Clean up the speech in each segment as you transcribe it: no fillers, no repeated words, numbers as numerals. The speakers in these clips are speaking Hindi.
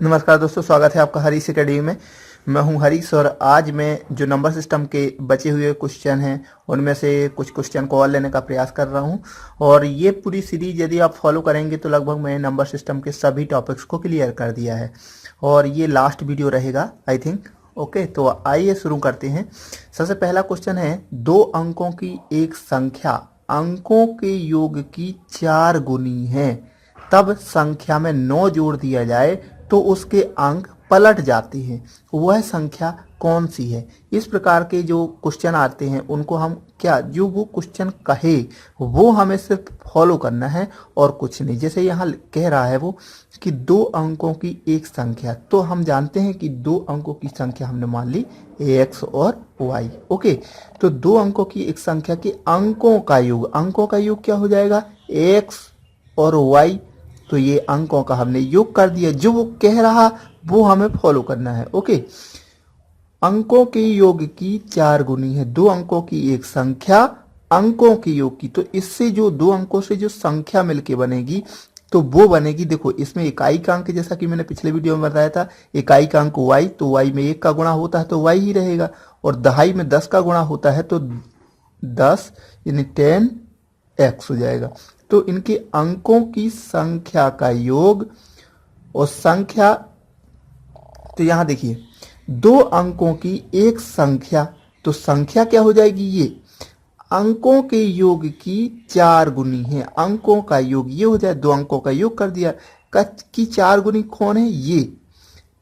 नमस्कार दोस्तों, स्वागत है आपका हरीश अकेडमी में। मैं हूं हरीश और आज मैं जो नंबर सिस्टम के बचे हुए क्वेश्चन हैं उनमें से कुछ क्वेश्चन को और लेने का प्रयास कर रहा हूं। और ये पूरी सीरीज यदि आप फॉलो करेंगे तो लगभग मैं नंबर सिस्टम के सभी टॉपिक्स को क्लियर कर दिया है और ये लास्ट वीडियो रहेगा आई थिंक। ओके, तो आइए शुरू करते हैं। सबसे पहला क्वेश्चन है, 2 अंकों की एक संख्या अंकों के योग की 4 गुनी है, तब संख्या में 9 जोड़ दिया जाए तो उसके अंक पलट जाते हैं, वह संख्या कौन सी है। इस प्रकार के जो क्वेश्चन आते हैं उनको हम जो वो क्वेश्चन कहे वो हमें सिर्फ फॉलो करना है और कुछ नहीं। जैसे यहाँ कह रहा है वो कि 2 अंकों की एक संख्या, तो हम जानते हैं कि 2 अंकों की संख्या हमने मान ली x और y। ओके, तो 2 अंकों की एक संख्या के अंकों का योग क्या हो जाएगा, x और y। तो ये अंकों का हमने योग कर दिया, जो वो कह रहा वो हमें फॉलो करना है। ओके, अंकों के योग की 4 गुनी है, 2 अंकों की एक संख्या अंकों के योग की। तो इससे जो 2 अंकों से जो संख्या मिलके बनेगी तो वो बनेगी, देखो इसमें इकाई का अंक, जैसा कि मैंने पिछले वीडियो में बताया था, इकाई का अंक y, तो y में 1 का गुणा होता है तो y ही रहेगा, और दहाई में 10 का गुणा होता है तो 10 यानी 10x हो जाएगा। तो इनके अंकों की संख्या का योग और संख्या, तो यहां देखिए 2 अंकों की एक संख्या, तो संख्या क्या हो जाएगी, ये अंकों के योग की 4 गुनी है। अंकों का योग ये हो जाए, 2 अंकों का योग कर दिया, की 4 गुनी कौन है, ये।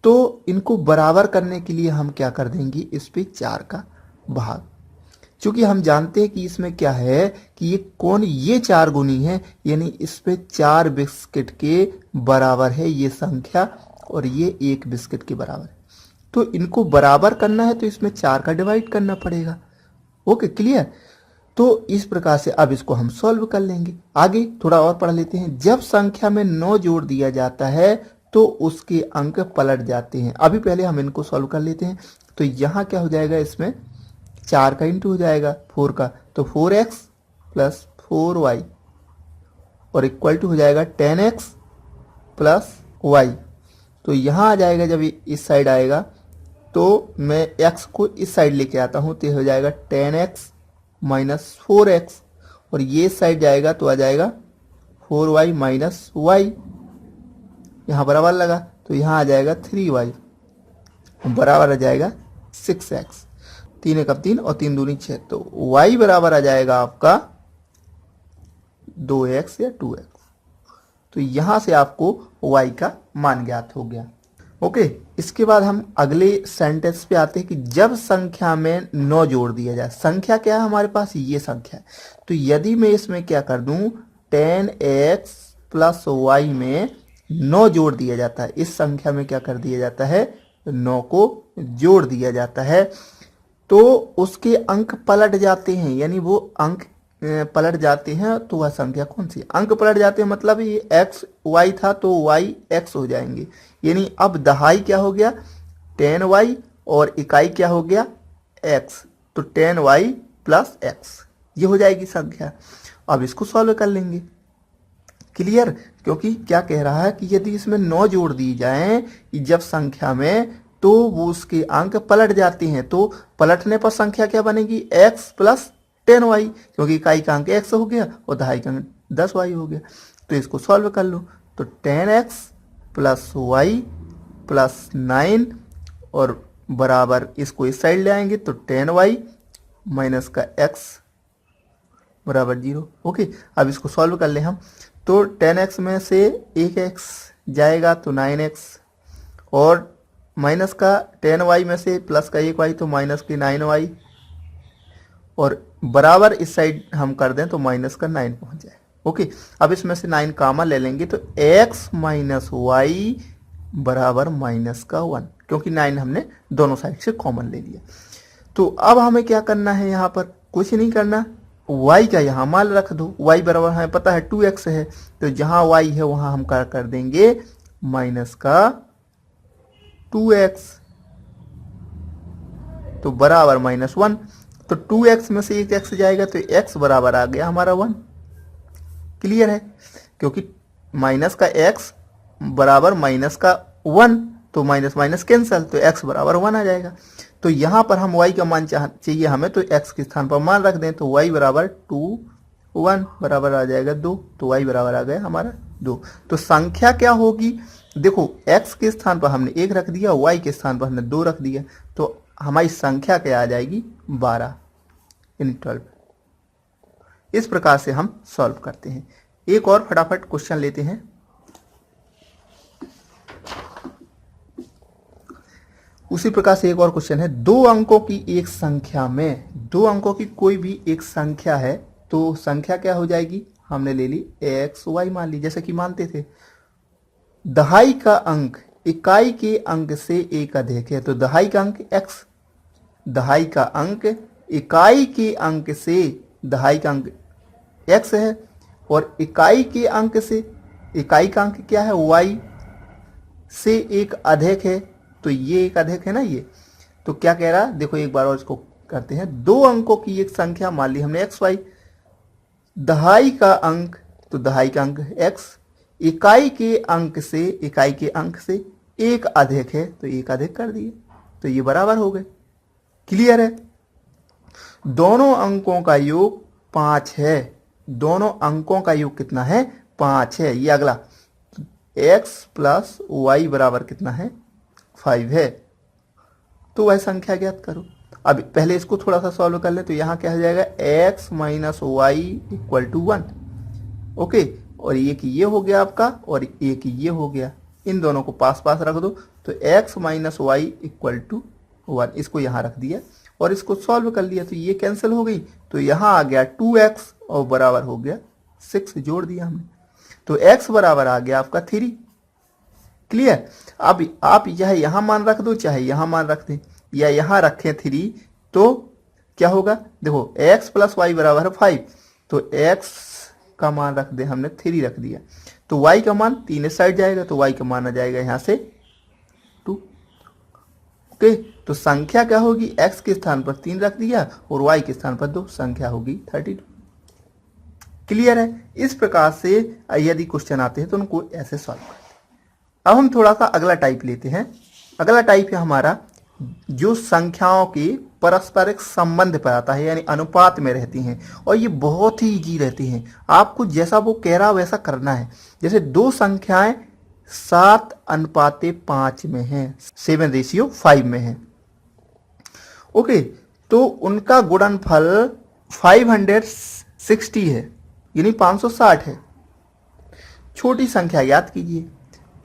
तो इनको बराबर करने के लिए हम क्या कर देंगे, इस पे 4 का भाग, क्योंकि हम जानते हैं कि इसमें क्या है कि ये 4 गुनी है, यानी इस पे 4 बिस्किट के बराबर है ये संख्या और ये 1 बिस्किट के बराबर है। तो इनको बराबर करना है तो इसमें 4 का डिवाइड करना पड़ेगा। Okay, clear. तो इस प्रकार से अब इसको हम सॉल्व कर लेंगे। आगे थोड़ा और पढ़ लेते हैं। जब संख्या में 9 जोड़ दिया जाता है तो उसके अंक पलट जाते हैं। अभी पहले हम इनको सॉल्व कर लेते हैं। तो यहाँ क्या हो जाएगा, इसमें 4 का इंटू हो जाएगा 4 का, तो 4x प्लस 4y और इक्वल टू हो जाएगा 10x प्लस y। तो यहाँ आ जाएगा, जब इस साइड आएगा तो मैं x को इस साइड लेके आता हूँ, तो हो जाएगा 10x माइनस 4x, और ये साइड जाएगा तो आ जाएगा 4y माइनस y। यहाँ बराबर लगा तो यहाँ आ जाएगा 3y बराबर आ जाएगा 6x। 3 एकम 3 और 3 दूनी 6, तो y बराबर आ जाएगा आपका 2x या 2x। तो यहां से आपको y का मान ज्ञात हो गया। ओके, इसके बाद हम अगले सेंटेंस पे आते हैं कि जब संख्या में 9 जोड़ दिया जाए। संख्या क्या है हमारे पास, ये संख्या है। तो यदि मैं इसमें क्या कर दूं, 10x प्लस y में 9 जोड़ दिया जाता है, इस संख्या में क्या कर दिया जाता है, 9 को जोड़ दिया जाता है, तो उसके अंक पलट जाते हैं, यानी वो अंक पलट जाते हैं। तो वह संख्या कौन सी, अंक पलट जाते हैं मतलब ये x y था तो y x हो जाएंगे, यानी अब दहाई क्या हो गया 10y और इकाई क्या हो गया x, तो 10y प्लस x, ये हो जाएगी संख्या। अब इसको सॉल्व कर लेंगे। क्लियर, क्योंकि क्या कह रहा है कि यदि इसमें 9 जोड़ दी जाए जब संख्या में, तो वो उसके अंक पलट जाते हैं। तो पलटने पर संख्या क्या बनेगी, x प्लस 10y, क्योंकि इकाई का अंक x हो गया और दहाई का अंक 10y हो गया। तो इसको सॉल्व कर लो, तो 10x प्लस y प्लस 9 और बराबर इसको इस साइड ले आएंगे तो 10y माइनस का x बराबर 0। ओके, अब इसको सॉल्व कर ले हम। तो 10x में से 1x जाएगा तो 9x, और माइनस का 10y में से प्लस का 1y तो माइनस की 9y, और बराबर इस साइड हम कर दें तो माइनस का 9 पहुंच जाए। ओके, अब इसमें से 9 कॉमन ले लेंगे तो x माइनस y बराबर माइनस का 1, क्योंकि 9 हमने दोनों साइड से कॉमन ले लिया। तो अब हमें क्या करना है, यहाँ पर कुछ नहीं करना, y का यहाँ मान रख दो। y बराबर हमें पता है 2x है, तो जहाँ y है वहाँ हम कर देंगे माइनस का 2x, तो बराबर माइनस 1। तो 2x में से 1x जाएगा तो x बराबर आ गया हमारा 1। क्लियर है, क्योंकि माइनस का x बराबर माइनस का 1, तो माइनस माइनस कैंसल, तो x बराबर 1 आ जाएगा। तो यहाँ पर हम y का मान चाहिए हमें, तो x के स्थान पर मान रख दें, तो y बराबर 2, 1 बराबर आ जाएगा 2, तो y बराबर आ गया हमारा 2। तो संख्या क्या होगी, देखो x के स्थान पर हमने 1 रख दिया, y के स्थान पर हमने 2 रख दिया, तो हमारी संख्या क्या आ जाएगी 12 इन 12। इस प्रकार से हम सॉल्व करते हैं। एक और फटाफट क्वेश्चन लेते हैं। उसी प्रकार से एक और क्वेश्चन है, 2 अंकों की एक संख्या में, 2 अंकों की कोई भी एक संख्या है, तो संख्या क्या हो जाएगी, हमने ले ली x y मान ली, जैसे कि मानते थे दहाई का अंक इकाई के अंक से एक अधिक है, तो दहाई का अंक x, दहाई का अंक इकाई के अंक से, दहाई का अंक x है, और इकाई के अंक से, इकाई का अंक क्या है y से एक अधिक है, तो ये एक अधिक है ना ये। तो क्या कह रहा है, देखो एक बार और इसको करते हैं। 2 अंकों की एक संख्या मान ली हमने x y, दहाई का अंक, तो दहाई का अंक x, इकाई के अंक से, इकाई के अंक से एक अधिक है, तो एक अधिक कर दिए, तो ये बराबर हो गए। क्लियर है। दोनों अंकों का योग 5 है, दोनों अंकों का योग कितना है 5 है। ये अगला x प्लस वाई बराबर कितना है 5 है, तो वह संख्या ज्ञात करो। अब पहले इसको थोड़ा सा सॉल्व कर ले, तो यहाँ क्या हो जाएगा x minus y equal to 1। Okay, और एक ये हो गया आपका और एक ये हो गया, इन दोनों को पास पास रख दो, तो x minus y equal to 1, इसको यहाँ रख दिया और इसको सॉल्व कर लिया, तो ये कैंसिल हो गई, तो यहाँ आ गया 2x और बराबर हो गया 6, जोड़ दिया हमने, तो x बराबर आ गया आपका 3। क्लियर। अब आप यह यहाँ मान रख दो, चाहे यहाँ मान रख दें या यहाँ रखें 3, तो क्या होगा, देखो x प्लस वाई बराबर है 5, तो x का मान रख दे हमने 3 रख दिया, तो y का मान 3 इस साइड जाएगा, तो y का मान आ जाएगा यहाँ से 2। ओके, तो संख्या क्या होगी, x के स्थान पर 3 रख दिया और y के स्थान पर 2, संख्या होगी 32। क्लियर है। इस प्रकार से यदि क्वेश्चन आते हैं तो उनको ऐसे सॉल्व करते हैं। अब हम थोड़ा सा अगला टाइप लेते हैं। अगला टाइप है हमारा जो संख्याओं के पारस्परिक संबंध पर आता है, यानी अनुपात में रहती हैं, और ये बहुत ही इजी रहती हैं। आपको जैसा वो कह रहा वैसा करना है। जैसे 2 संख्याएं 7:5 में हैं, 7:5 में है। ओके, तो उनका गुणनफल 560 है, यानी 560 है। छोटी संख्या याद कीजिए।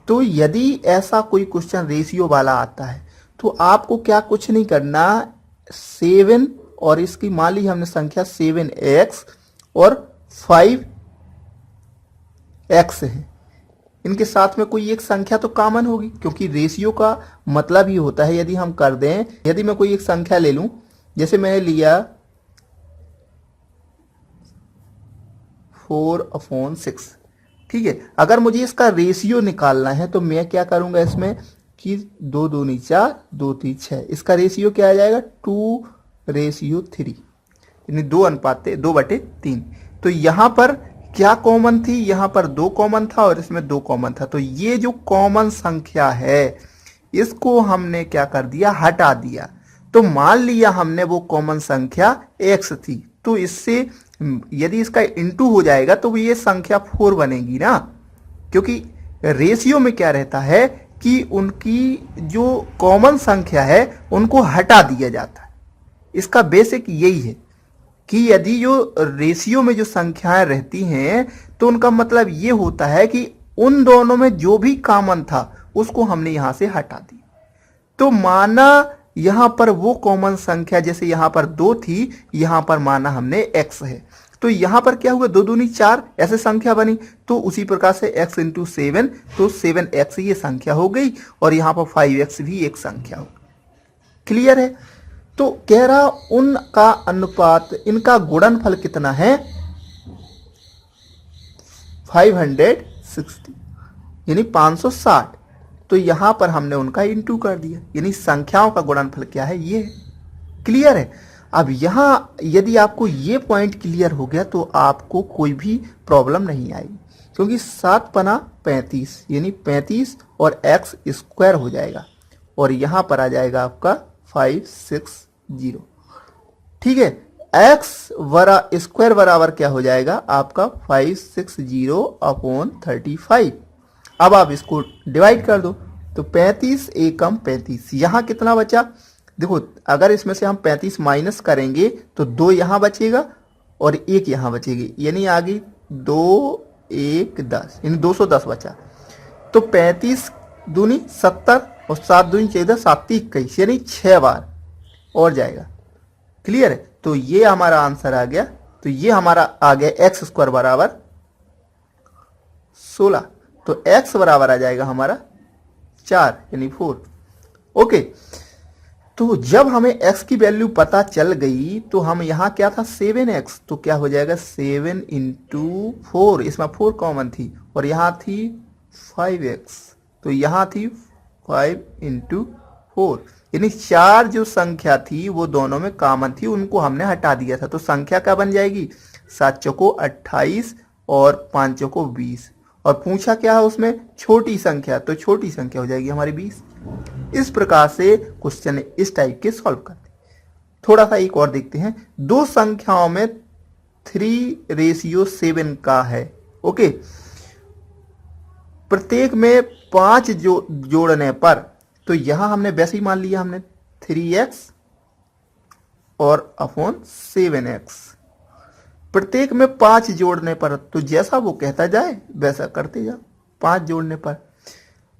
तो यदि ऐसा कोई क्वेश्चन रेशियो वाला आता है तो आपको क्या कुछ नहीं करना, 7 और इसकी मान ली हमने संख्या 7x और 5x है, इनके साथ में कोई एक संख्या तो कॉमन होगी, क्योंकि रेशियो का मतलब ही होता है यदि हम कर दें, यदि मैं कोई एक संख्या ले लूं, जैसे मैंने लिया 4/6, ठीक है। अगर मुझे इसका रेशियो निकालना है तो मैं क्या करूंगा इसमें कि 2 दूनी 4, 2 3 6, इसका रेशियो क्या आ जाएगा 2:3, यानी 2:3। तो यहां पर क्या कॉमन थी, यहां पर 2 कॉमन था और इसमें 2 कॉमन था, तो ये जो कॉमन संख्या है इसको हमने क्या कर दिया, हटा दिया। तो मान लिया हमने वो कॉमन संख्या x थी, तो इससे यदि इसका इंटू हो जाएगा तो ये संख्या 4 बनेगी ना, क्योंकि रेशियो में क्या रहता है कि उनकी जो कॉमन संख्या है उनको हटा दिया जाता है। इसका बेसिक यही है कि यदि जो रेशियो में जो संख्याएं रहती हैं तो उनका मतलब ये होता है कि उन दोनों में जो भी कॉमन था उसको हमने यहां से हटा दिया। तो माना यहां पर वो कॉमन संख्या, जैसे यहां पर 2 थी, यहां पर माना हमने x है, तो यहां पर क्या हुआ 2 दूनी 4 ऐसे संख्या बनी, तो उसी प्रकार से x इंटू 7, तो 7x ये संख्या हो गई और यहां पर 5x भी एक संख्या हो गई। क्लियर है। तो कह रहा उनका अनुपात, इनका गुणनफल कितना है 560, यानी 560। तो यहां पर हमने उनका इंटू कर दिया, यानी संख्याओं का गुणनफल क्या है ये। क्लियर है। अब यहाँ यदि आपको ये पॉइंट क्लियर हो गया तो आपको कोई भी प्रॉब्लम नहीं आएगी, क्योंकि 7 पना 35 यानी 35 और एक्स स्क्वायर हो जाएगा और यहाँ पर आ जाएगा आपका 560। ठीक है, एक्स स्क्वायर बराबर क्या हो जाएगा आपका 560/35। अब आप इसको डिवाइड कर दो तो 35 एकम 35, यहाँ कितना बचा? देखो अगर इसमें से हम 35 माइनस करेंगे तो 2 यहाँ बचेगा और 1 यहाँ बचेगी, यानी आ गई 2 1 10, यानी 210 बचा। तो 35 दूनी 70 और 7 दूनी 14, 7 21, यानी 6 बार और जाएगा। क्लियर है? तो ये हमारा आंसर आ गया। तो ये हमारा आ गया एक्स स्क्वायर बराबर 16। तो एक्स बराबर आ जाएगा हमारा 4 यानी 4। ओके, तो जब हमें x की वैल्यू पता चल गई तो हम यहाँ क्या था 7x, तो क्या हो जाएगा 7 × 4, इसमें 4 कॉमन थी और यहाँ थी 5x, तो यहाँ थी 5 × 4, यानी 4 जो संख्या थी वो दोनों में कॉमन थी, उनको हमने हटा दिया था। तो संख्या क्या बन जाएगी 7 चौको 28 और 5 चौको 20, और पूछा क्या है उसमें छोटी संख्या, तो छोटी संख्या हो जाएगी हमारी 20। इस प्रकार से क्वेश्चन इस टाइप के सॉल्व करते हैं। थोड़ा सा एक और देखते हैं, दो संख्याओं में 3:7 का है। ओके, प्रत्येक में 5 जोड़ने पर, तो यहां हमने वैसे ही मान लिया हमने 3x और अपॉन 7x, प्रत्येक में 5 जोड़ने पर, तो जैसा वो कहता जाए वैसा करते जाओ। 5 जोड़ने पर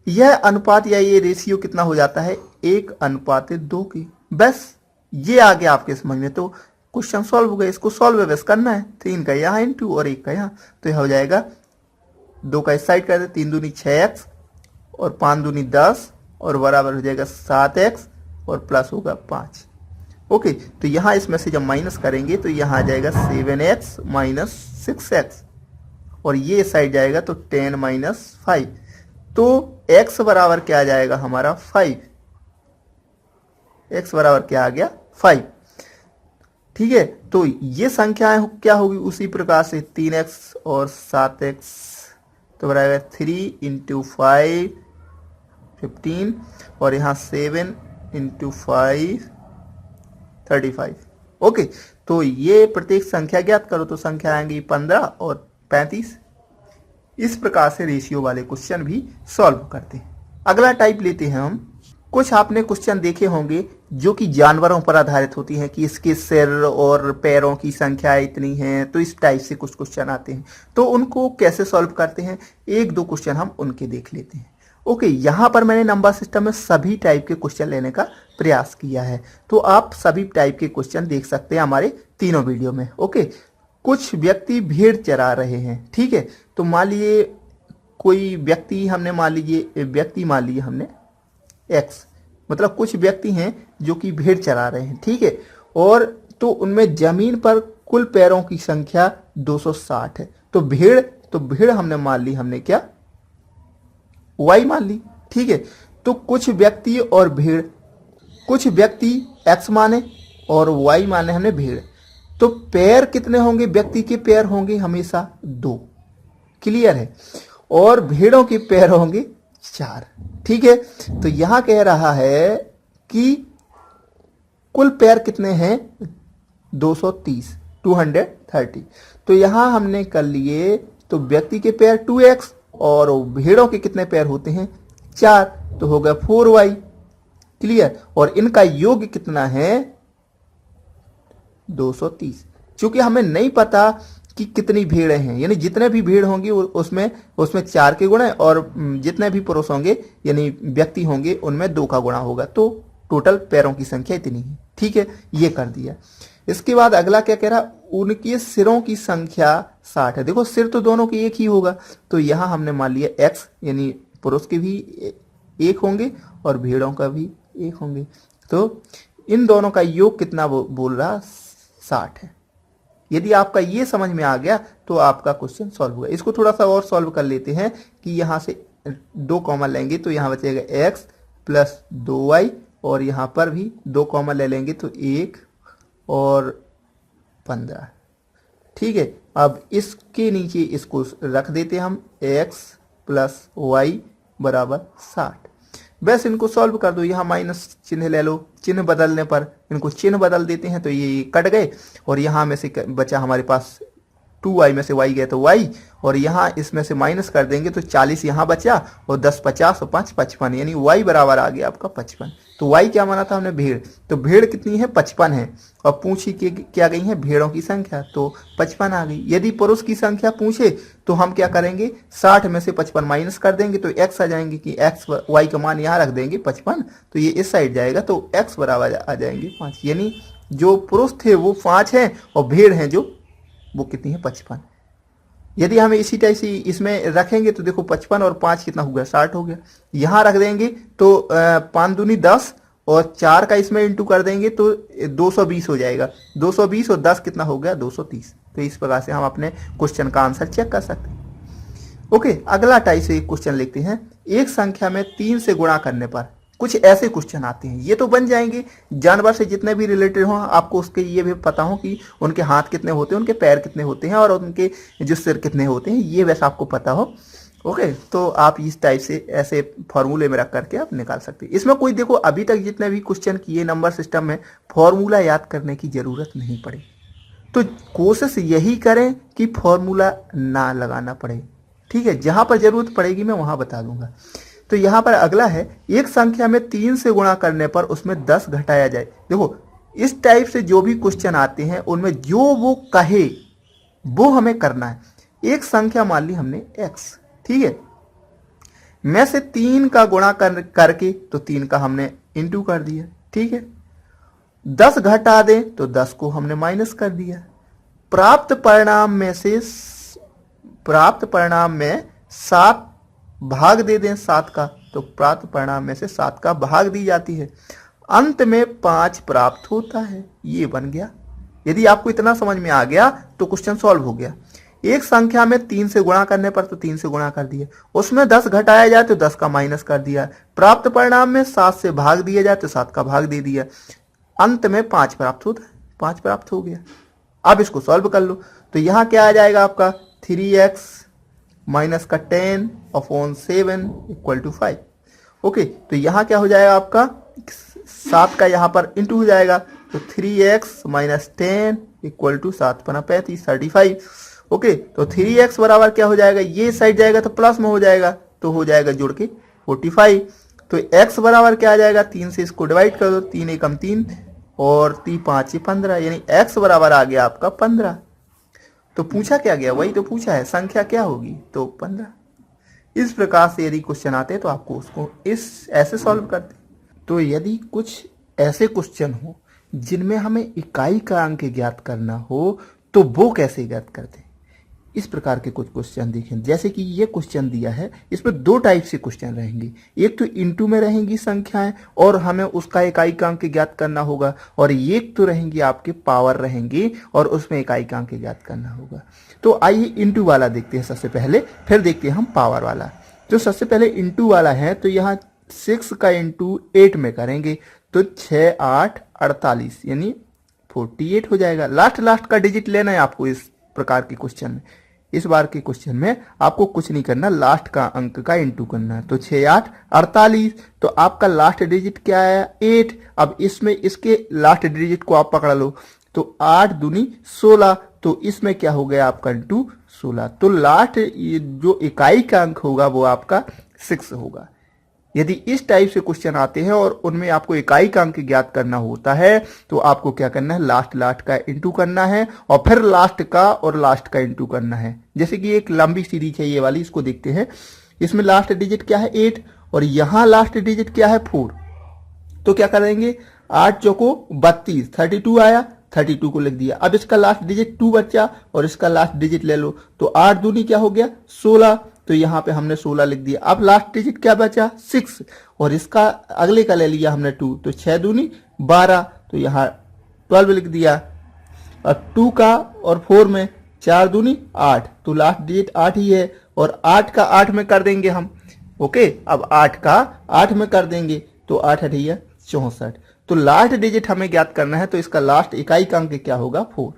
यह अनुपात या ये रेशियो कितना हो जाता है 1:2 की। बस ये आ गया आपके समझ में, तो क्वेश्चन सॉल्व हो गया। इसको सॉल्व बस करना है, 3 का यहाँ इंटू और 1 का यहाँ, तो यह हो जाएगा 2 का इस साइड कर दे, 3 दूनी 6x और 5 दूनी 10 और बराबर हो जाएगा 7x और प्लस होगा 5। ओके, तो यहाँ इसमें से जब माइनस करेंगे तो यहाँ आ जाएगा 7x - 6x और ये साइड जाएगा तो 10 - 5, तो x बराबर क्या आ जाएगा हमारा 5। x बराबर क्या आ गया 5। ठीक है, तो ये संख्याएं क्या होगी उसी प्रकार से 3x और 7x, तो बराबर 3 × 5 15 और यहाँ 7 × 5 35। ओके, तो ये प्रत्येक संख्या ज्ञात करो तो संख्या आएंगी 15 और 35। इस प्रकार से रेशियो वाले क्वेश्चन भी सॉल्व करते हैं। अगला टाइप लेते हैं हम। कुछ आपने क्वेश्चन देखे होंगे जो कि जानवरों पर आधारित होती हैं कि इसके सिर और पैरों की संख्या इतनी है, तो इस टाइप से कुछ क्वेश्चन आते हैं, तो उनको कैसे सॉल्व करते हैं, 1-2 क्वेश्चन हम उनके देख लेते हैं। ओके, यहाँ पर मैंने नंबर सिस्टम में सभी टाइप के क्वेश्चन लेने का प्रयास किया है, तो आप सभी टाइप के क्वेश्चन देख सकते हैं हमारे तीनों वीडियो में। ओके, कुछ व्यक्ति भेड़ चरा रहे हैं, ठीक है, तो मान लीजिए कोई व्यक्ति हमने मान लिए हमने x, मतलब कुछ व्यक्ति हैं जो कि भेड़ चरा रहे हैं, ठीक है, और तो उनमें जमीन पर कुल पैरों की संख्या 260 है। तो भेड़ हमने मान ली, हमने क्या y मान ली, ठीक है। तो कुछ व्यक्ति और भेड़, कुछ व्यक्ति x माने और y माने हमने भेड़, तो पैर कितने होंगे, व्यक्ति के पैर होंगे हमेशा 2, क्लियर है, और भेड़ों के पैर होंगे 4, ठीक है। तो यहां कह रहा है कि कुल पैर कितने हैं 230, तो यहां हमने कर लिए, तो व्यक्ति के पैर 2x और भेड़ों के कितने पैर होते हैं 4, तो हो गया 4y, क्लियर, और इनका योग कितना है 230। क्योंकि हमें नहीं पता कि कितनी भेड़ें हैं, यानी जितने भी भेड़ होंगी उसमें 4 के गुणा, और जितने भी पुरुष होंगे यानी व्यक्ति होंगे उनमें 2 का गुणा होगा, तो टोटल पैरों की संख्या इतनी है, ठीक है, ये कर दिया। इसके बाद अगला क्या कह रहा, उनके सिरों की संख्या 60 है। देखो सिर तो दोनों की एक ही होगा, तो यहां हमने मान लिया x, यानी पुरुष के भी एक होंगे और भेड़ों का भी एक होंगे, तो इन दोनों का योग कितना बोल रहा 60 है। यदि आपका ये समझ में आ गया तो आपका क्वेश्चन सॉल्व हुआ। इसको थोड़ा सा और सॉल्व कर लेते हैं कि यहाँ से 2 कॉमन लेंगे तो यहाँ बचेगा x + 2y, और यहाँ पर भी 2 कॉमन ले लेंगे तो 1 और 15। ठीक है, अब इसके नीचे इसको रख देते हम x प्लस वाई बराबर 60। बस इनको सॉल्व कर दो, यहाँ माइनस चिन्ह ले लो, चिन्ह बदलने पर इनको चिन्ह बदल देते हैं तो ये कट गए और यहाँ में से बचा हमारे पास 2y में से y गए तो y, और यहाँ इसमें से माइनस कर देंगे तो 40 यहाँ बचा और 10 50 और 5 55, यानी y बराबर आ गया आपका 55। तो y क्या माना था हमने? भेड़। तो भेड़ कितनी है? 55 है। और पूछी कि क्या गई है? भेड़ों की संख्या, तो 55 आ गई। यदि पुरुष की संख्या पूछे तो हम क्या करेंगे? 60 में से 55 माइनस कर देंगे तो x आ जाएंगे कि x y का मान यहाँ रख देंगे 55, तो ये इस साइड जाएगा तो x बराबर आ जाएंगे 5। यानी जो पुरुष थे वो 5 हैं और भेड़ हैं जो वो कितनी है? 55। यदि हमें इसी टाइप से इसमें रखेंगे तो देखो 55 और 5 कितना हो गया? 60 हो गया। यहाँ रख देंगे तो 5 दूनी 10 और 4 का इसमें इंटू कर देंगे तो 220 हो जाएगा। 220 और 10 कितना हो गया? 230। तो इस प्रकार से हम अपने क्वेश्चन का आंसर चेक कर सकते हैं। ओके, अगला टाइप से क्वेश्चन लिखते हैं। एक संख्या में 3 से गुणा करने पर कुछ ऐसे क्वेश्चन आते हैं। ये तो बन जाएंगे, जानवर से जितने भी रिलेटेड हों आपको उसके ये भी पता हो कि उनके हाथ कितने होते हैं, उनके पैर कितने होते हैं और उनके जो सिर कितने होते हैं, ये वैसे आपको पता हो। ओके, तो आप इस टाइप से ऐसे फॉर्मूले में रख करके आप निकाल सकते हैं। इसमें कोई देखो अभी तक जितने भी क्वेश्चन किए नंबर सिस्टम में फॉर्मूला याद करने की जरूरत नहीं पड़े, तो कोशिश यही करें कि फॉर्मूला ना लगाना पड़े। ठीक है, जहां पर जरूरत पड़ेगी मैं वहां बता दूंगा। तो यहाँ पर अगला है, एक संख्या में 3 से गुणा करने पर उसमें 10 घटाया जाए। देखो इस टाइप से जो भी क्वेश्चन आते हैं उनमें जो वो कहे वो हमें करना है। एक संख्या मान ली हमने x, ठीक है, में से 3 का गुणा करके तो 3 का हमने इंटू कर दिया। ठीक है, 10 घटा दें तो 10 को हमने माइनस कर दिया। प्राप्त परिणाम में 7 भाग दे दें 7 का, तो प्राप्त परिणाम में से 7 का भाग दी जाती है। अंत में 5 प्राप्त होता है। ये बन गया। यदि आपको इतना समझ में आ गया तो क्वेश्चन सॉल्व हो गया। एक संख्या में 3 से गुणा करने पर तो 3 से गुणा कर दिया, उसमें 10 घटाया जाए तो 10 का माइनस कर दिया। प्राप्त परिणाम में 7 से भाग दिया जाए तो 7 का भाग दे दिया। अंत में 5 प्राप्त होता है। 5 प्राप्त हो गया। अब इसको सॉल्व कर लो तो यहाँ क्या आ जाएगा आपका? 3x माइनस का 10 अपॉन 7 इक्वल टू 5। ओके, तो यहाँ क्या हो जाएगा आपका? 7 का यहाँ पर इंटू हो जाएगा तो 3x माइनस 10 इक्वल टू 7 पना 35 35। ओके, तो 3x बराबर क्या हो जाएगा? ये साइड जाएगा तो प्लस में हो जाएगा, तो हो जाएगा जुड़ के 45। तो x बराबर क्या आ जाएगा? 3 से इसको डिवाइड कर दो, 3 एकम 3 और 3 5 15, यानी x बराबर आ गया आपका 15। तो पूछा क्या गया? वही तो पूछा है, संख्या क्या होगी? तो 15। इस प्रकार से यदि क्वेश्चन आते तो आपको उसको ऐसे सॉल्व करते। तो यदि कुछ ऐसे क्वेश्चन हो जिनमें हमें इकाई का अंक ज्ञात करना हो तो वो कैसे ज्ञात करते हैं? इस प्रकार के कुछ क्वेश्चन देखें। जैसे कि ये क्वेश्चन दिया है, इसमें 2 टाइप से क्वेश्चन रहेंगे। एक तो इनटू में रहेंगी संख्याएं और हमें उसका इकाई का अंक ज्ञात करना होगा, और एक तो रहेंगी आपके पावर रहेंगी और उसमें इकाई का अंक ज्ञात करना होगा। तो आइए इनटू वाला देखते हैं सबसे पहले, फिर देखते हैं हम पावर वाला। तो सबसे पहले इनटू वाला है तो यहाँ 6 का इंटू 8 में करेंगे तो 6 8 48 यानी 48 हो जाएगा। लास्ट का डिजिट लेना है आपको इस प्रकार के क्वेश्चन में। इस बार के क्वेश्चन में आपको कुछ नहीं करना, लास्ट का अंक का इंटू करना है। तो 6 8 48, तो आपका लास्ट डिजिट क्या है? 8। अब इसमें इसके लास्ट डिजिट को आप पकड़ लो तो 8 दूनी 16, तो इसमें क्या हो गया आपका? इंटू 16। तो लास्ट जो इकाई का अंक होगा वो आपका 6 होगा। यदि इस टाइप से क्वेश्चन आते हैं और उनमें आपको इकाई का अंक ज्ञात करना होता है तो आपको क्या करना है? लास्ट का इंटू करना है और फिर लास्ट का इंटू करना है। जैसे कि एक लंबी सीरीज है ये वाली, इसको देखते हैं। इसमें लास्ट डिजिट क्या है? 8 और यहाँ लास्ट डिजिट क्या है? 4। तो क्या करेंगे? 8 चौको 32, 32 आया, 32 को लिख दिया। अब इसका लास्ट डिजिट 2 बचा और इसका लास्ट डिजिट ले लो तो 8 दूनी क्या हो गया? 16, तो यहाँ पे हमने 16 लिख दिया। अब लास्ट डिजिट क्या बचा? 6 और इसका अगले का ले लिया हमने 2, तो 6 दूनी 12, तो यहाँ 12 लिख दिया। और 2 का और 4 में 4 दूनी 8, तो लास्ट डिजिट 8 ही है और 8 का 8 में कर देंगे हम। ओके, अब 8 का 8 में कर देंगे तो 8 8 64, तो लास्ट डिजिट हमें ज्ञात करना है, तो इसका लास्ट इकाई का अंक क्या होगा 4।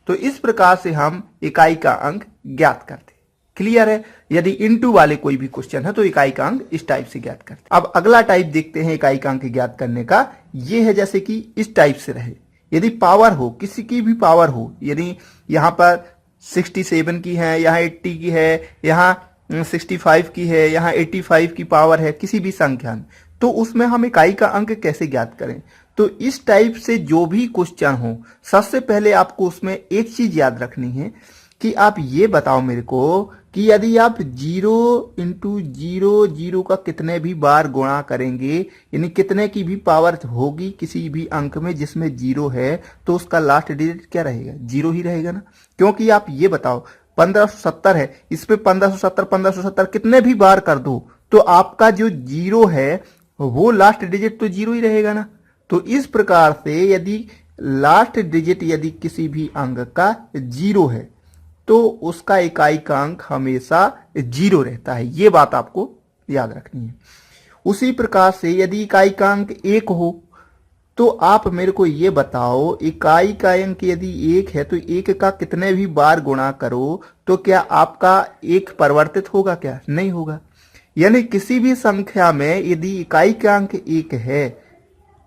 तो इस प्रकार से हम इकाई का अंक ज्ञात करते हैं। क्लियर है। यदि इनटू वाले कोई भी क्वेश्चन है तो इकाई का अंक इस टाइप से ज्ञात करते हैं। अब अगला टाइप देखते हैं इकाई का अंक ज्ञात करने का। ये है जैसे कि इस टाइप से रहे, यदि पावर हो, किसी की भी पावर हो, यदि यहाँ पर 67 की है, यहाँ 80 की है, यहाँ 65 की है, यहाँ 85 की पावर है किसी भी संख्या में, तो उसमें हम इकाई का अंक कैसे ज्ञात करें। तो इस टाइप से जो भी क्वेश्चन हो, सबसे पहले आपको उसमें एक चीज याद रखनी है कि आप ये बताओ मेरे को कि यदि आप 0 इंटू 0 का कितने भी बार गुणा करेंगे, यानी कितने की भी पावर होगी किसी भी अंक में जिसमें 0 है, तो उसका लास्ट डिजिट क्या रहेगा, 0 ही रहेगा ना। क्योंकि आप ये बताओ 1570 है, इसमें 1570 कितने भी बार कर दो तो आपका जो 0 है वो लास्ट डिजिट तो 0 ही रहेगा ना। तो इस प्रकार से यदि लास्ट डिजिट यदि किसी भी अंक का 0 है तो उसका इकाई का अंक हमेशा 0 रहता है। ये बात आपको याद रखनी है। उसी प्रकार से यदि इकाई का अंक 1 हो तो आप मेरे को ये बताओ इकाई का अंक यदि 1 है तो 1 का कितने भी बार गुणा करो तो क्या आपका 1 परिवर्तित होगा, क्या नहीं होगा। यानी किसी भी संख्या में यदि इकाई का अंक 1 है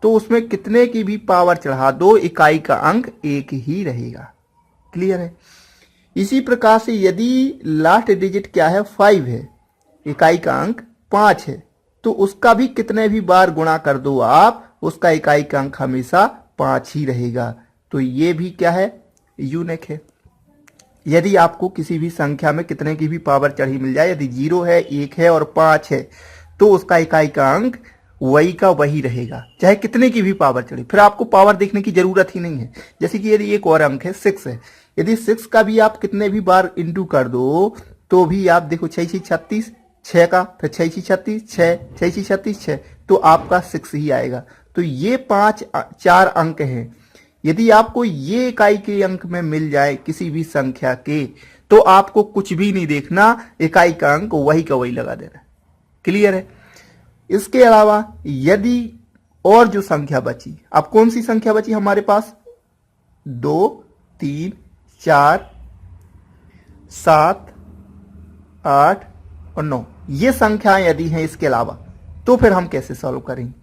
तो उसमें कितने की भी पावर चढ़ा दो इकाई का अंक 1 ही रहेगा। क्लियर है। इसी प्रकार से यदि लास्ट डिजिट क्या है 5 है, इकाई का अंक 5 है, तो उसका भी कितने भी बार गुणा कर दो आप, उसका इकाई का अंक हमेशा 5 ही रहेगा। तो ये भी क्या है, यूनिक है। यदि आपको किसी भी संख्या में कितने की भी पावर चढ़ी मिल जाए, यदि 0 है, 1 है और 5 है, तो उसका इकाई का अंक वही का वही रहेगा, चाहे कितने की भी पावर चढ़ी। फिर आपको पावर देखने की जरूरत ही नहीं है। जैसे कि यदि एक और अंक है 6 है, यदि 6 का भी आप कितने भी बार इंटू कर दो तो भी आप देखो 6 36 6 का, फिर 6 36 6 6 36 6, तो आपका 6 ही आएगा। तो ये 4 अंक हैं। यदि आपको ये इकाई के अंक में मिल जाए किसी भी संख्या के, तो आपको कुछ भी नहीं देखना, इकाई का अंक वही का वही लगा देना। क्लियर है। इसके अलावा यदि और जो संख्या बची, अब कौन सी संख्या बची हमारे पास, 2 3 4 7 8 और 9, ये संख्याएं यदि हैं इसके अलावा, तो फिर हम कैसे सॉल्व करेंगे,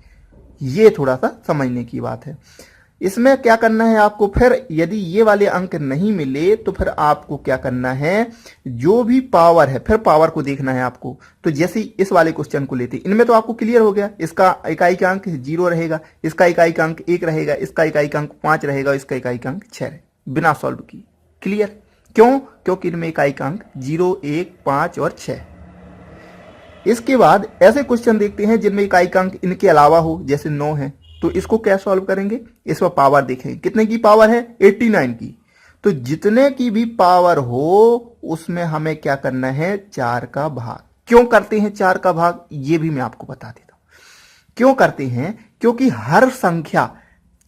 ये थोड़ा सा समझने की बात है। इसमें क्या करना है आपको, फिर यदि ये वाले अंक नहीं मिले तो फिर आपको क्या करना है, जो भी पावर है फिर पावर को देखना है आपको। तो जैसे इस वाले क्वेश्चन को लेते, इनमें तो आपको क्लियर हो गया, इसका इकाई का अंक 0 रहेगा, इसका इकाई का अंक 1 रहेगा, इसका इकाई का अंक 5 रहेगा, इसका इकाई का अंक 6 रहेगा, बिना सॉल्व किए। क्लियर। क्यों, क्योंकि इनमें इकाई का अंक 0 1 5 और 6। इसके बाद ऐसे क्वेश्चन देखते हैं जिनमें इकाई का अंक इनके अलावा हो, जैसे 9 है, तो इसको क्या सॉल्व करेंगे, इसमें पावर देखेंगे, कितने की पावर है 89 की। तो जितने की भी पावर हो उसमें हमें क्या करना है, 4 का भाग। क्यों करते हैं 4 का भाग, ये भी मैं आपको बता देता हूं। क्यों करते हैं, क्योंकि हर संख्या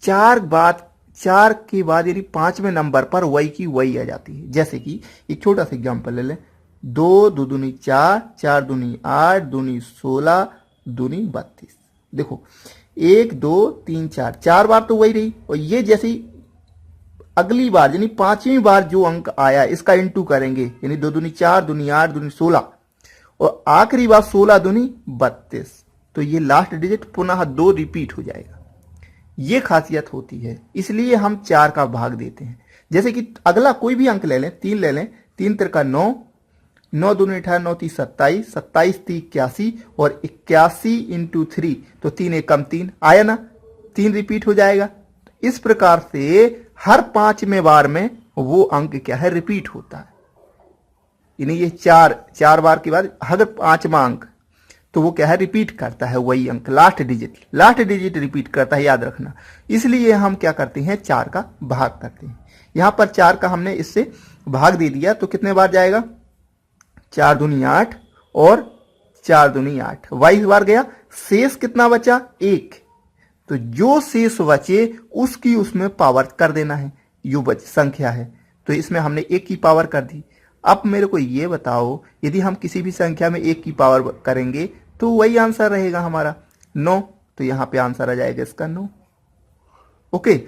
4 के बाद यानी 5वें नंबर पर वही की वही आ जाती है। जैसे कि एक छोटा सा एग्जांपल ले लें, 2 2 दूनी 4, 4 दूनी 8, दूनी 16, दूनी 32। देखो 1 2 3 4, 4 बार तो वही रही, और ये जैसी अगली बार यानी 5वीं बार जो अंक आया इसका इंटू करेंगे, यानी 2 दूनी 4, दूनी 8, दूनी 16, और आखिरी बार 16 दूनी 32, तो ये लास्ट डिजिट पुनः 2 रिपीट हो जाएगा। ये खासियत होती है, इसलिए हम 4 का भाग देते हैं। जैसे कि अगला कोई भी अंक ले लें, 3 ले लें, 3 3 9, 9 दूनी 18, 9 3 27, 27 3 81, और 81 इंटू 3, तो 3 1 कम 3 आया ना, 3 रिपीट हो जाएगा। इस प्रकार से हर 5वें बार में वो अंक क्या है, रिपीट होता है। यानी ये 4 बार के बाद अगर 5वां अंक, तो वो क्या है, रिपीट करता है वही अंक, लास्ट डिजिट रिपीट करता है, याद रखना। इसलिए हम क्या करते हैं, 4 का भाग करते हैं। यहां पर 4 का हमने इससे भाग दे दिया, तो कितने बार जाएगा, 4 दूनी 8 और 4 दूनी 8, 22 बार गया। शेष कितना बचा, 1। तो जो शेष बचे उसकी उसमें पावर कर देना है, जो संख्या है, तो इसमें हमने 1 की पावर कर दी। अब मेरे को ये बताओ, यदि हम किसी भी संख्या में 1 की पावर करेंगे तो वही आंसर रहेगा हमारा 9, तो यहां पे आंसर आ जाएगा इसका 9। ओके,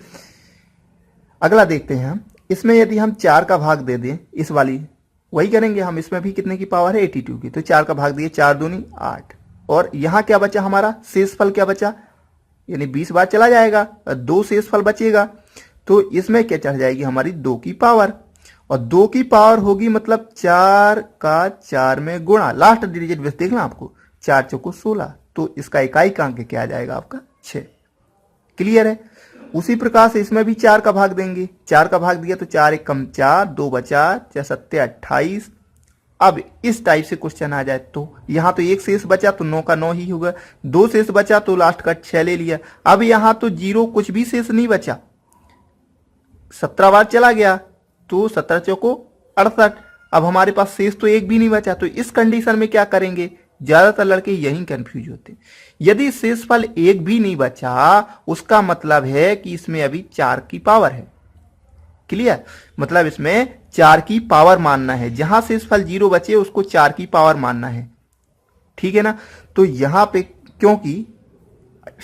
अगला देखते हैं हम। इसमें यदि हम 4 का भाग दे दें, इस वाली वही करेंगे हम, इसमें भी कितने की पावर है 82 की, तो 4 का भाग दिए, 4 दूनी 8, और यहां क्या बचा हमारा शेषफल क्या बचा, यानी 20 बार चला जाएगा, 2 शेषफल बचेगा, तो इसमें क्या चढ़ जाएगी हमारी 2 की पावर, और 2 की पावर होगी मतलब 4 का 4 में गुणा, लास्ट डिजिट बस देखना आपको, 4 चौको 16, तो इसका इकाई का अंक क्या आ जाएगा आपका 6। क्लियर है। उसी प्रकार से इसमें भी 4 का भाग देंगे, 4 का भाग दिया तो 4 एक कम 4, 2 बचा, 4 सत्ते 28। अब इस टाइप से क्वेश्चन आ जाए तो यहां तो एक शेष बचा तो 9 का 9 ही होगा, 2 शेष बचा तो लास्ट का 6 ले लिया, अब यहां तो 0 कुछ भी शेष नहीं बचा, 17 बार चला गया तो 17 चौको 68, अब हमारे पास शेष तो एक भी नहीं बचा, तो इस कंडीशन में क्या करेंगे, ज्यादातर लड़के यही कंफ्यूज होते हैं। यदि शेषफल एक भी नहीं बचा उसका मतलब है कि इसमें अभी 4 की पावर है। क्लियर, मतलब इसमें 4 की पावर मानना है, जहां शेषफल 0 बचे उसको 4 की पावर मानना है, ठीक है ना। तो यहां पे क्योंकि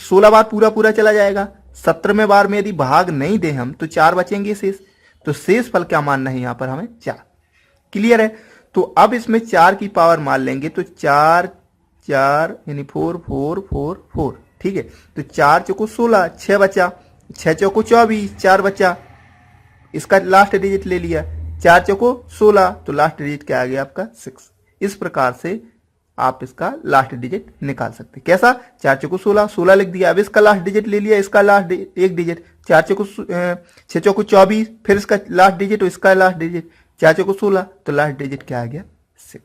16 बार पूरा पूरा चला जाएगा, 17वें बार में यदि भाग नहीं दे हम तो 4 बचेंगे शेष, तो शेषफल क्या मानना है यहां पर हमें 4। क्लियर है। तो अब इसमें 4 की पावर मान लेंगे तो 4 4 यानी 4 4 4 4, ठीक है। तो 4 चौको 16, 6 बचा, 6 चौको 24, 4 बचा, इसका लास्ट डिजिट ले लिया, 4 चौको 16, तो लास्ट डिजिट क्या आ गया आपका 6। इस प्रकार से आप इसका लास्ट डिजिट निकाल सकते हैं। कैसा, 4 चौको 16, 16 लिख दिया, अब इसका लास्ट डिजिट ले लिया, इसका लास्ट एक डिजिट, 4 चौको 6 चौको 24, फिर इसका लास्ट डिजिट और इसका लास्ट डिजिट, 4 चौको 16, तो लास्ट डिजिट क्या आ गया 6।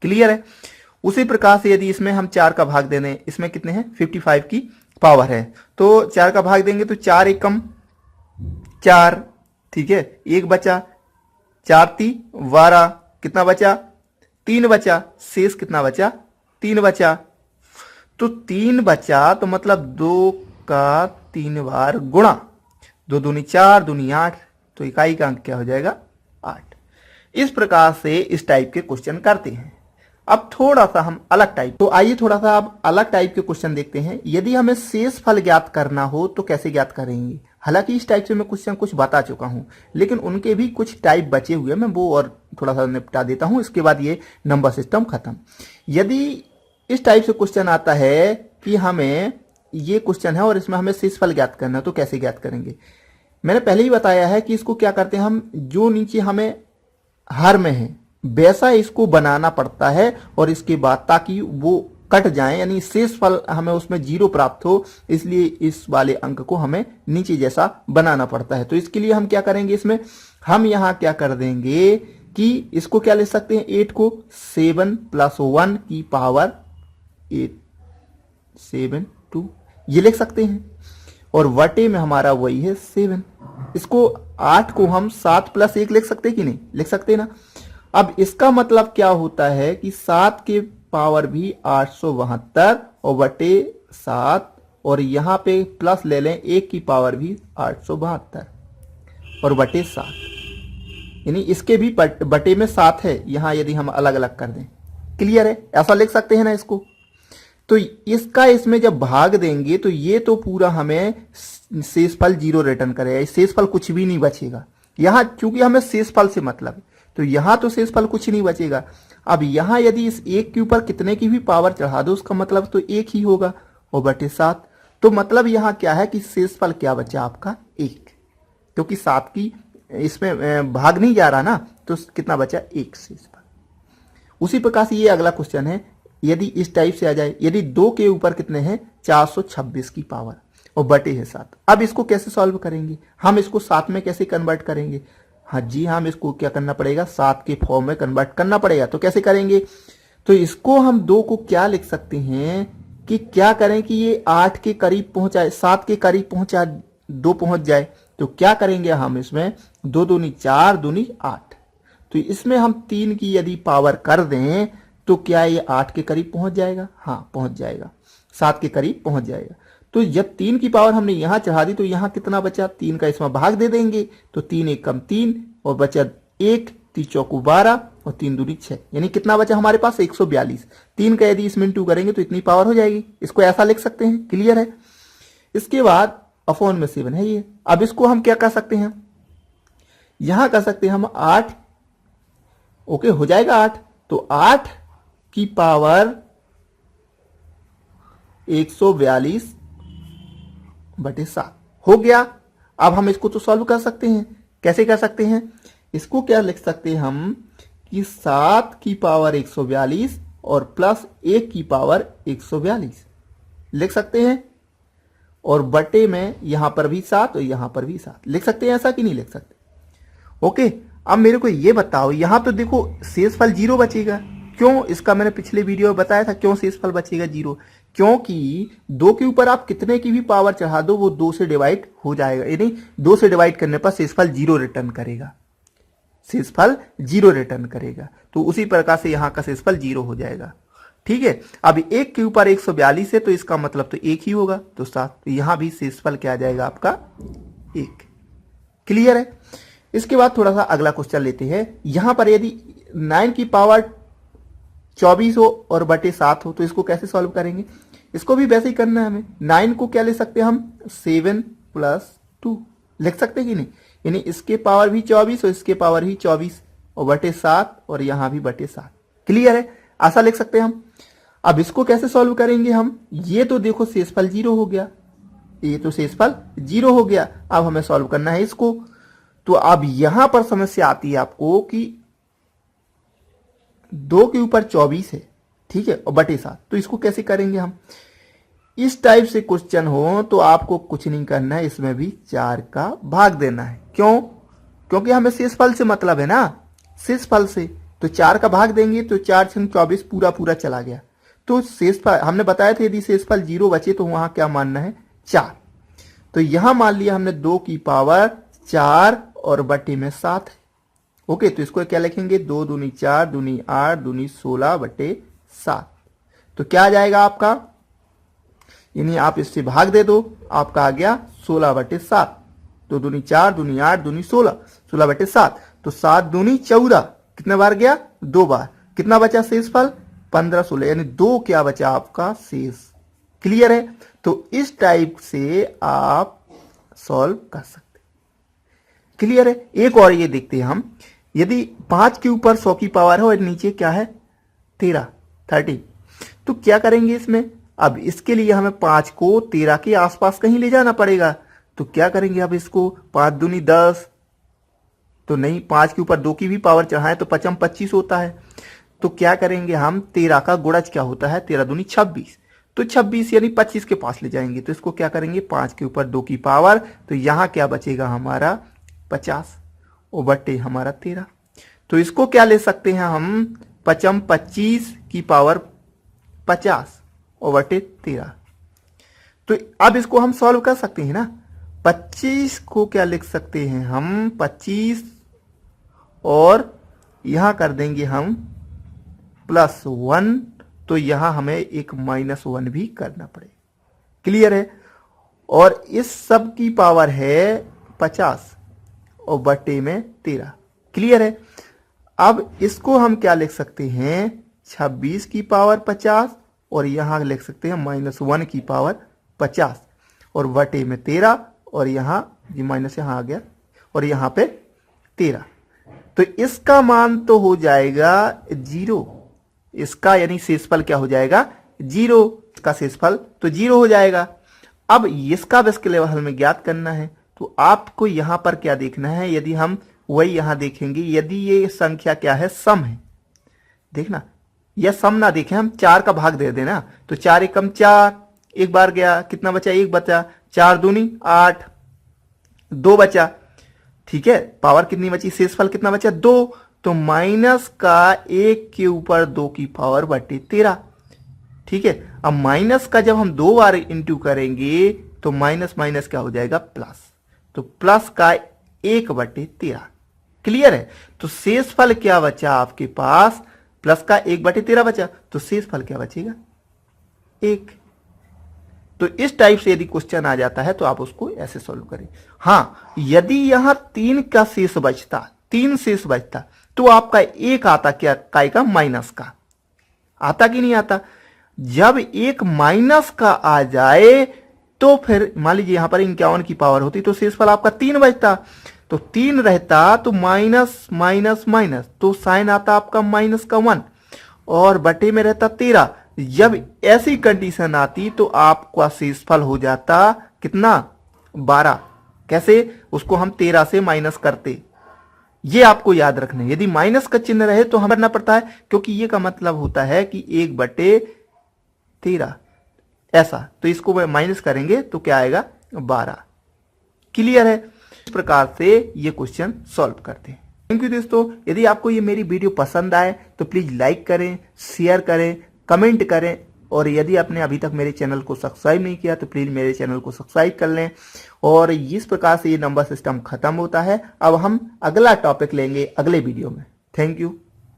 क्लियर है। उसी प्रकार से यदि इसमें हम 4 का भाग दे दें, इसमें कितने हैं 55 की पावर है, तो 4 का भाग देंगे तो 4 एक कम 4, ठीक है, एक बचा, 4 ती 12, कितना बचा 3 बचा, शेष कितना बचा 3 बचा, तो 3 बचा तो मतलब 2 का 3 बार गुणा, 2 दूनी 4, दूनी 8, तो इकाई का अंक क्या हो जाएगा 8। इस प्रकार से इस टाइप के क्वेश्चन करते हैं। अब थोड़ा सा हम अलग टाइप, तो आइए थोड़ा सा अब अलग टाइप के क्वेश्चन देखते हैं। यदि हमें शेषफल ज्ञात करना हो तो कैसे ज्ञात करेंगे। हालांकि इस टाइप से मैं क्वेश्चन कुछ बता चुका हूं, लेकिन उनके भी कुछ टाइप बचे हुए, मैं वो और थोड़ा सा निपटा देता हूं, इसके बाद ये नंबर सिस्टम खत्म। यदि इस टाइप से क्वेश्चन आता है कि हमें ये क्वेश्चन है और इसमें हमें शेषफल ज्ञात करना है, तो कैसे ज्ञात करेंगे। मैंने पहले ही बताया है कि इसको क्या करते हैं हम, जो नीचे हमें हर में है वैसा इसको बनाना पड़ता है, और इसके बाद ताकि वो कट जाए, यानी शेषफल हमें उसमें 0 प्राप्त हो, इसलिए इस वाले अंक को हमें नीचे जैसा बनाना पड़ता है। तो इसके लिए हम क्या करेंगे, इसमें हम यहां क्या कर देंगे कि इसको क्या ले सकते हैं, 8 को 7 + 1 की पावर 8 7 2 ये लिख सकते हैं, और वटे में हमारा वही है 7। इसको 8 को हम 7 + 1 लिख सकते हैं कि नहीं, लिख सकते हैं ना। अब इसका मतलब क्या होता है कि 7 के पावर भी 872 और बटे 7, और यहां पे प्लस ले लें 1 की पावर भी 872 और बटे 7, यानी इसके भी बटे में 7 है यहां, यदि हम अलग अलग कर दें। क्लियर है, ऐसा लिख सकते हैं ना इसको। तो इसका इसमें जब भाग देंगे तो ये तो पूरा हमें शेषफल 0 रिटर्न करेगा, शेषफल कुछ भी नहीं बचेगा यहां, क्योंकि हमें शेषफल से मतलब है, तो यहां तो शेषफल कुछ नहीं बचेगा। अब यहां यदि इस 1 के ऊपर कितने की भी पावर चढ़ा दो उसका मतलब तो 1 ही होगा, और बटे 7, तो मतलब यहां क्या है कि शेषफल क्या बचा आपका 1, क्योंकि 7 की इसमें भाग नहीं जा रहा ना, तो कितना बचा 1 शेषफल। उसी प्रकार से ये अगला क्वेश्चन है, यदि इस टाइप से आ जाए, यदि 2 के ऊपर कितने हैं 426 की पावर और बटे है 7। अब इसको कैसे सॉल्व करेंगे, हम इसको 7 में कैसे कन्वर्ट करेंगे। हाँ जी, हम इसको क्या करना पड़ेगा, 7 के फॉर्म में कन्वर्ट करना पड़ेगा। तो कैसे करेंगे, तो इसको हम 2 को क्या लिख सकते हैं कि क्या करें कि ये 8 के करीब पहुंचाए, 7 के करीब पहुंचा 2 पहुंच जाए। तो क्या करेंगे हम इसमें 2 दूनी 4 दूनी 8, तो इसमें हम 3 की यदि पावर कर दें तो क्या ये 8 के करीब पहुंच जाएगा, हाँ पहुंच जाएगा, 7 के करीब पहुंच जाएगा। तो जब 3 की पावर हमने यहां चढ़ा दी तो यहां कितना बचा, 3 का इसमें भाग दे देंगे, तो 3 एक कम 3 और बचा 1, 3 चौको 12 और 3 दूनी 6, यानी कितना बचा हमारे पास 142। 3 का यदि इसमें 2 करेंगे तो इतनी पावर हो जाएगी, इसको ऐसा लिख सकते हैं। क्लियर है। इसके बाद अपॉन में 7 है ये। अब इसको हम क्या कर सकते हैं, यहां कर सकते हैं हम 8, ओके हो जाएगा 8, तो 8 की पावर 142/7 हो गया। अब हम इसको तो सॉल्व कर सकते हैं, कैसे कर सकते हैं, इसको क्या लिख सकते हैं हम कि 7 की पावर 142 और प्लस 1 की पावर 142 लिख सकते हैं, और बटे में यहां पर भी 7 और यहां पर भी 7 लिख सकते हैं, ऐसा कि नहीं लिख सकते। ओके, अब मेरे को ये बताओ, यहां तो देखो शेषफल 0 बचेगा, क्यों, इसका मैंने पिछले वीडियो में बताया था क्यों शेषफल बचेगा 0, क्योंकि 2 के ऊपर आप कितने की भी पावर चढ़ा दो वो 2 से डिवाइड हो जाएगा, यानी 2 से डिवाइड करने पर शेषफल 0 रिटर्न करेगा, शेषफल 0 रिटर्न करेगा। तो उसी प्रकार से यहां का शेषफल 0 हो जाएगा। ठीक है, अब 1 के ऊपर 142 है तो इसका मतलब तो 1 ही होगा, तो 7, तो यहां भी शेषफल क्या आ जाएगा आपका 1। क्लियर है। इसके बाद थोड़ा सा अगला क्वेश्चन लेते हैं। यहां पर यदि 9 की पावर 24 हो और बटे 7 हो तो इसको कैसे सॉल्व करेंगे, इसको भी वैसे ही करना है हमें। 9 को क्या ले सकते हैं हम 7 + 2 लिख सकते हैं कि नहीं, यानी इसके पावर भी 24 और इसके पावर ही 24 और बटे 7 और यहां भी बटे 7। क्लियर है, ऐसा लिख सकते हैं हम। अब इसको कैसे सॉल्व करेंगे हम, ये तो देखो शेषफल 0 हो गया, ये तो शेषफल 0 हो गया। अब हमें सॉल्व करना है इसको। तो अब यहां पर समस्या आती है आपको कि 2 के ऊपर 24 है, ठीक है, और बटे 7, तो इसको कैसे करेंगे हम। इस टाइप से क्वेश्चन हो तो आपको कुछ नहीं करना है, इसमें भी 4 का भाग देना है। क्यों, क्योंकि हमें शेषफल से मतलब है ना, शेषफल से, तो 4 का भाग देंगे तो 4 × 24 पूरा पूरा चला गया। तो शेषफल हमने बताया था यदि शेषफल 0 बचे तो वहां क्या मानना है 4। तो यहां मान लिया हमने 2 की पावर 4 और बटे में 7 है। ओके, तो इसको क्या लिखेंगे, 2 दूनी 4 दूनी 8 दूनी 16/7। तो क्या आ जाएगा आपका, यानी आप इससे भाग दे दो, आपका आ गया 16/7। 2 दूनी 4 दूनी 8 दूनी 16, 16/7, तो 7 दूनी 14, कितने बार गया 2 बार, कितना बचा शेषफल 15 16, यानी 2 क्या बचा आपका शेष। क्लियर है। तो इस टाइप से आप सॉल्व कर सकते। क्लियर है। एक और ये देखते हैं हम, यदि 5 के ऊपर 100 की पावर है और नीचे क्या है 30, तो क्या करेंगे इसमें। अब इसके लिए हमें 5 को 13 के आसपास कहीं ले जाना पड़ेगा। तो क्या करेंगे, अब इसको 5 दूनी 10, तो नहीं, 5 के ऊपर 2 की भी पावर चढ़ाएं तो 5 25 होता है। तो क्या करेंगे हम, 13 का गुणज क्या होता है, 13 दूनी 26, तो 26 यानी 25 के पास ले जाएंगे। तो इसको क्या करेंगे, 5 के ऊपर 2 की पावर, तो यहां क्या बचेगा हमारा 50 और बटे हमारा 13। तो इसको क्या ले सकते हैं हम, 5 25 की पावर 50 और बटे 13। तो अब इसको हम सॉल्व कर सकते हैं ना। 25 को क्या लिख सकते हैं हम 25 और यहां कर देंगे हम +1, तो यहां हमें एक -1 भी करना पड़ेगा। क्लियर है। और इस सब की पावर है 50 और बटे में 13। क्लियर है। अब इसको हम क्या लिख सकते हैं, 26 की पावर 50 और यहां लिख सकते हैं -1 की पावर 50 और बटे में 13, और यहां ये माइनस यहां आ गया और यहां पे 13। तो इसका मान तो हो जाएगा 0, इसका यानी शेषफल क्या हो जाएगा 0, इसका शेषफल तो 0 हो जाएगा। अब इसका बस के लेवल हमें ज्ञात करना है। तो आपको यहां पर क्या देखना है, यदि हम वही यहां देखेंगे, यदि ये संख्या क्या है सम है, देखना, या सम ना देखें, हम 4 का भाग दे देना, तो 4 एकम 4, एक बार गया, कितना बचा 1 बचा, 4 दूनी 8, 2 बचा, ठीक है, पावर कितनी बची, शेषफल कितना बचा 2, तो माइनस का 1 के ऊपर 2 की पावर बटे 13। ठीक है, अब माइनस का जब हम 2 बार इंटू करेंगे तो माइनस माइनस क्या हो जाएगा प्लस, तो प्लस का 1/13। क्लियर है। तो शेषफल क्या बचा आपके पास, प्लस का 1/13 बचा, तो शेषफल क्या बचेगा 1। तो इस टाइप से यदि क्वेश्चन आ जाता है तो आप उसको ऐसे सॉल्व करें। हां, यदि यहां 3 का शेष बचता, 3 शेष बचता, तो आपका 1 आता क्या काय का माइनस का, आता कि नहीं आता। जब 1 माइनस का आ जाए तो फिर मान लीजिए यहाँ पर 51 की पावर होती तो शेषफल आपका 3 बचता, तो 3 रहता तो माइनस माइनस माइनस, तो साइन आता आपका माइनस का 1 और बटे में रहता 13। जब ऐसी कंडीशन आती तो आपका शेषफल हो जाता कितना, 12। कैसे, उसको हम 13 से माइनस करते, ये आपको याद रखना है। यदि माइनस का चिन्ह रहे तो हमें करना पड़ता है, क्योंकि ये का मतलब होता है कि 1/13 ऐसा, तो इसको माइनस करेंगे तो क्या आएगा, 12। क्लियर है? इस प्रकार से ये क्वेश्चन सॉल्व करते हैं। थैंक यू दोस्तों। यदि आपको ये मेरी वीडियो पसंद आए तो प्लीज लाइक करें, शेयर करें, कमेंट करें, और यदि आपने अभी तक मेरे चैनल को सब्सक्राइब नहीं किया तो प्लीज मेरे चैनल को सब्सक्राइब कर लें। और इस प्रकार से ये नंबर सिस्टम खत्म होता है। अब हम अगला टॉपिक लेंगे अगले वीडियो में। Thank you.